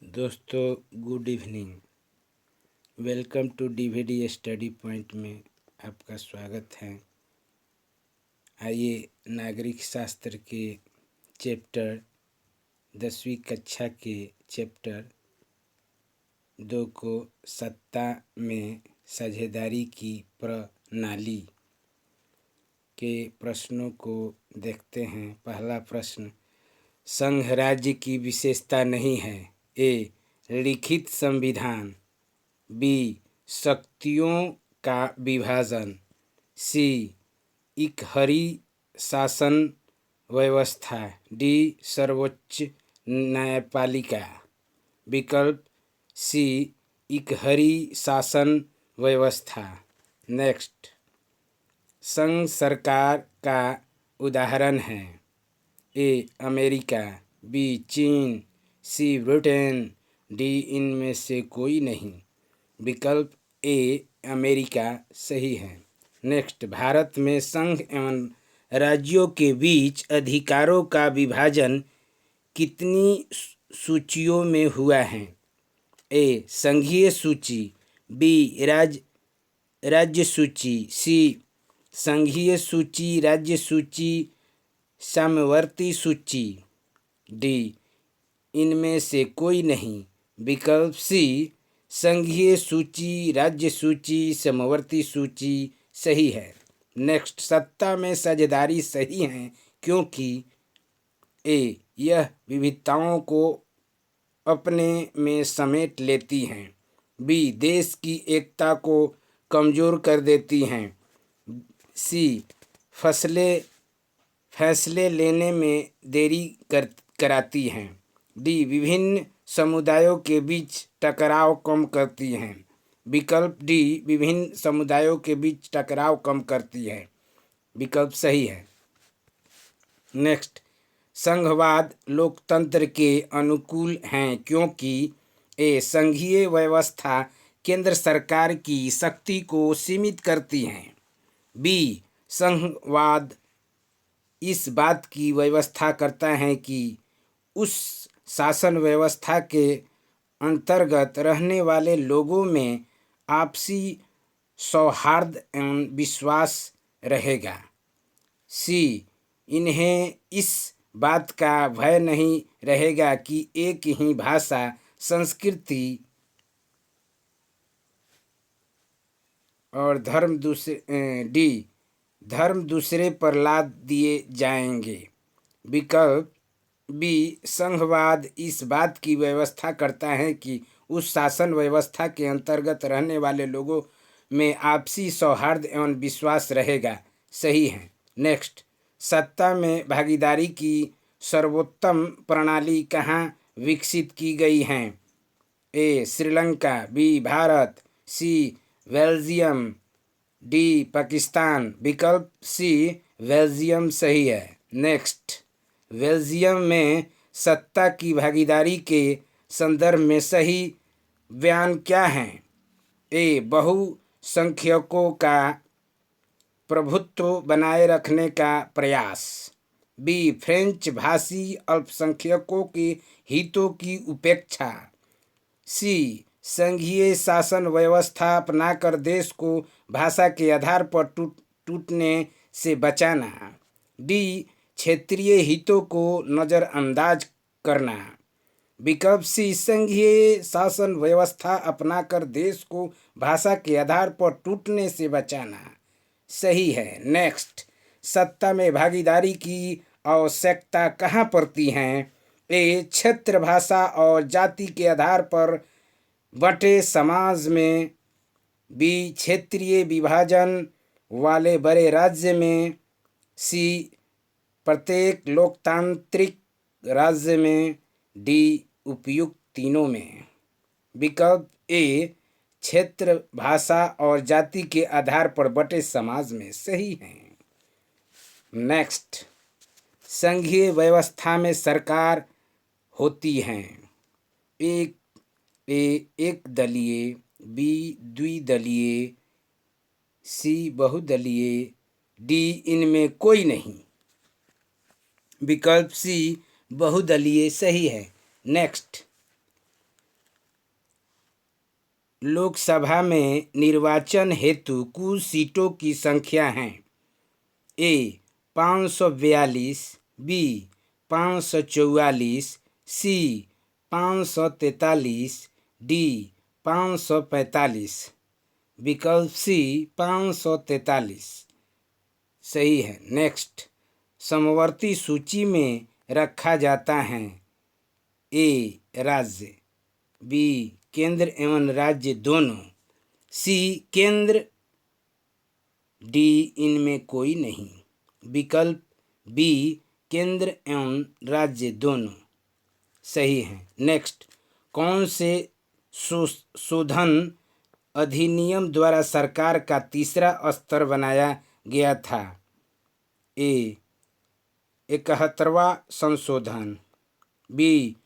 दोस्तों good evening. Welcome to DVD study point में आपका स्वागत है। आइए नागरिक शास्त्र के चैप्टर 10वीं कक्षा के चैप्टर 2 को सत्ता में साझेदारी की प्रणाली के प्रश्नों को देखते हैं। पहला प्रश्न, संघ राज्य की विशेषता नहीं है। ए, लिखित संविधान। बी, शक्तियों का विभाजन। सी, इकहरी शासन व्यवस्था। डी, सर्वोच्च न्यायपालिका। विकल्प सी, इकहरी शासन व्यवस्था। नेक्स्ट, संघ सरकार का उदाहरण है। ए, अमेरिका। बी, चीन। सी, ब्रिटेन। डी, इनमें से कोई नहीं। विकल्प ए, अमेरिका सही है। नेक्स्ट, भारत में संघ एवं राज्यों के बीच अधिकारों का विभाजन कितनी सूचियों में हुआ है। ए, संघीय सूची। बी, राज्य सूची। सी, संघीय सूची, राज्य सूची, साम्यवर्ती सूची। डी, इनमें से कोई नहीं। विकल्प सी, संघीय सूची, राज्य सूची, समवर्ती सूची सही है। नेक्स्ट, सत्ता में साझेदारी सही है क्योंकि ए, यह विविधताओं को अपने में समेट लेती हैं। बी, देश की एकता को कमजोर कर देती हैं। सी, फैसले लेने में देरी कराती हैं। डी, विभिन्न समुदायों के बीच टकराव कम करती हैं। विकल्प डी, विभिन्न समुदायों के बीच टकराव कम करती है। विकल्प सही है। नेक्स्ट, संघवाद लोकतंत्र के अनुकूल हैं क्योंकि ए, संघीय व्यवस्था केंद्र सरकार की शक्ति को सीमित करती है। बी, संघवाद इस बात की व्यवस्था करता है कि उस शासन व्यवस्था के अंतर्गत रहने वाले लोगों में आपसी सौहार्द एवं विश्वास रहेगा। सी, इन्हें इस बात का भय नहीं रहेगा कि एक ही भाषा, संस्कृति और धर्म दूसरे पर लाद दिए जाएंगे। विकल्प बी, संघवाद इस बात की व्यवस्था करता है कि उस शासन व्यवस्था के अंतर्गत रहने वाले लोगों में आपसी सौहार्द एवं विश्वास रहेगा सही है। नेक्स्ट, सत्ता में भागीदारी की सर्वोत्तम प्रणाली कहाँ विकसित की गई है। ए, श्रीलंका। बी, भारत। सी, बेल्जियम। डी, पाकिस्तान। विकल्प सी, बेल्जियम सही है। नेक्स्ट, बेल्जियम में सत्ता की भागीदारी के संदर्भ में सही बयान क्या है। ए, बहुसंख्यकों का प्रभुत्व बनाए रखने का प्रयास। बी, फ्रेंच भाषी अल्पसंख्यकों के हितों की उपेक्षा। सी, संघीय शासन व्यवस्था अपनाकर देश को भाषा के आधार पर टूटने से बचाना। डी, क्षेत्रीय हितों को नज़रअंदाज करना। विकल्प सी, संघीय शासन व्यवस्था अपनाकर देश को भाषा के आधार पर टूटने से बचाना सही है। नेक्स्ट, सत्ता में भागीदारी की आवश्यकता कहाँ पड़ती है। ए, क्षेत्र, भाषा और जाति के आधार पर बटे समाज में। बी, क्षेत्रीय विभाजन वाले बड़े राज्य में। सी, प्रत्येक लोकतांत्रिक राज्य में। डी, उपयुक्त तीनों में। विकल्प ए, क्षेत्र, भाषा और जाति के आधार पर बटे समाज में सही है। नेक्स्ट, संघीय व्यवस्था में सरकार होती है। ए, एक दलीय। बी, द्विदलीय। सी, बहुदलीय। डी, इनमें कोई नहीं। विकल्प सी, बहुदलीय सही है। नेक्स्ट, लोकसभा में निर्वाचन हेतु कुल सीटों की संख्या हैं? ए 542, बी 544, सी 543, डी 545। विकल्प सी 543 सही है। नेक्स्ट, समवर्ती सूची में रखा जाता है? ए राज्य, बी केंद्र एवं राज्य दोनों, सी केंद्र, डी इनमें कोई नहीं। विकल्प बी केंद्र एवं राज्य दोनों सही है। नेक्स्ट, कौन से शोधन अधिनियम द्वारा सरकार का तीसरा स्तर बनाया गया था? ए 71वां संशोधन, बी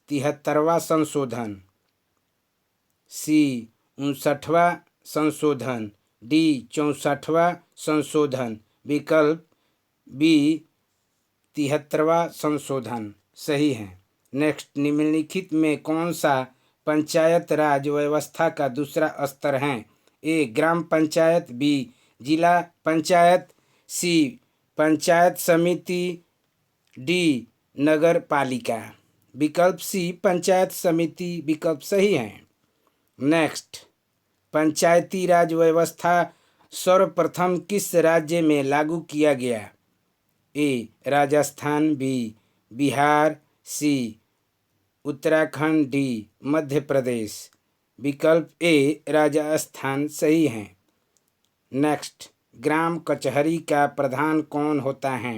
73वां संशोधन, सी 59वां संशोधन, डी 64वां संशोधन। विकल्प बी 73वां संशोधन सही है। नेक्स्ट, निम्नलिखित में कौन सा पंचायत राज व्यवस्था का दूसरा स्तर है? ए ग्राम पंचायत, बी जिला पंचायत, सी पंचायत समिति, डी नगर पालिका। विकल्प सी पंचायत समिति विकल्प सही है। नेक्स्ट, पंचायती राज व्यवस्था सर्वप्रथम किस राज्य में लागू किया गया? ए राजस्थान, बी बिहार, सी उत्तराखंड, डी मध्य प्रदेश। विकल्प ए राजस्थान सही है। नेक्स्ट, ग्राम कचहरी का प्रधान कौन होता है?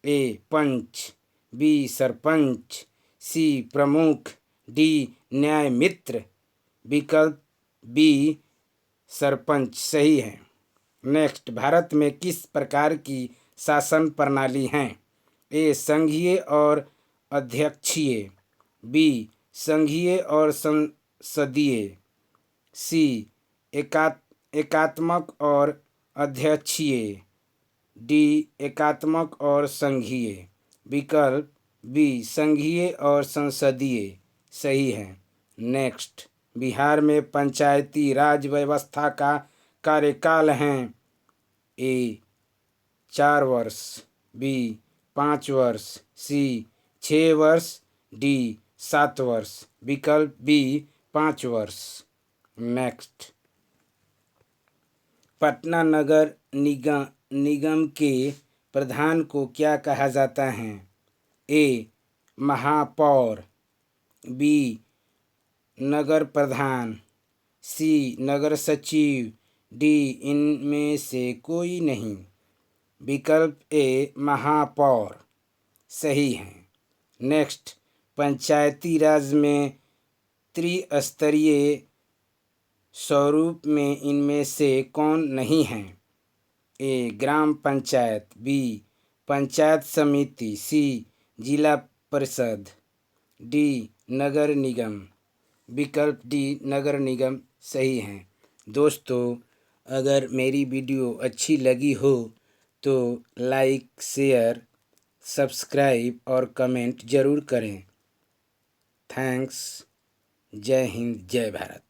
ए पंच, बी सरपंच, सी प्रमुख, डी न्याय मित्र। विकल्प बी सरपंच सही है। नेक्स्ट, भारत में किस प्रकार की शासन प्रणाली है? ए संघीय और अध्यक्षीय, बी संघीय और संसदीय, सी एकात्मक और अध्यक्षीय, डी एकात्मक और संघीय। विकल्प बी संघीय और संसदीय सही है। नेक्स्ट, बिहार में पंचायती राज व्यवस्था का कार्यकाल है? ए 4 वर्ष, बी 5 वर्ष, सी 6 वर्ष, डी 7 वर्ष। विकल्प बी 5 वर्ष। नेक्स्ट, पटना नगर निगम के प्रधान को क्या कहा जाता है? ए महापौर, बी नगर प्रधान, सी नगर सचिव, डी इनमें से कोई नहीं। विकल्प ए महापौर सही है। नेक्स्ट, पंचायती राज में त्रिस्तरीय स्वरूप में इनमें से कौन नहीं है? ए ग्राम पंचायत, बी पंचायत समिति, सी जिला परिषद, डी नगर निगम। विकल्प डी नगर निगम सही है। दोस्तों, अगर मेरी वीडियो अच्छी लगी हो तो लाइक, शेयर, सब्सक्राइब और कमेंट ज़रूर करें। थैंक्स। जय हिंद, जय भारत।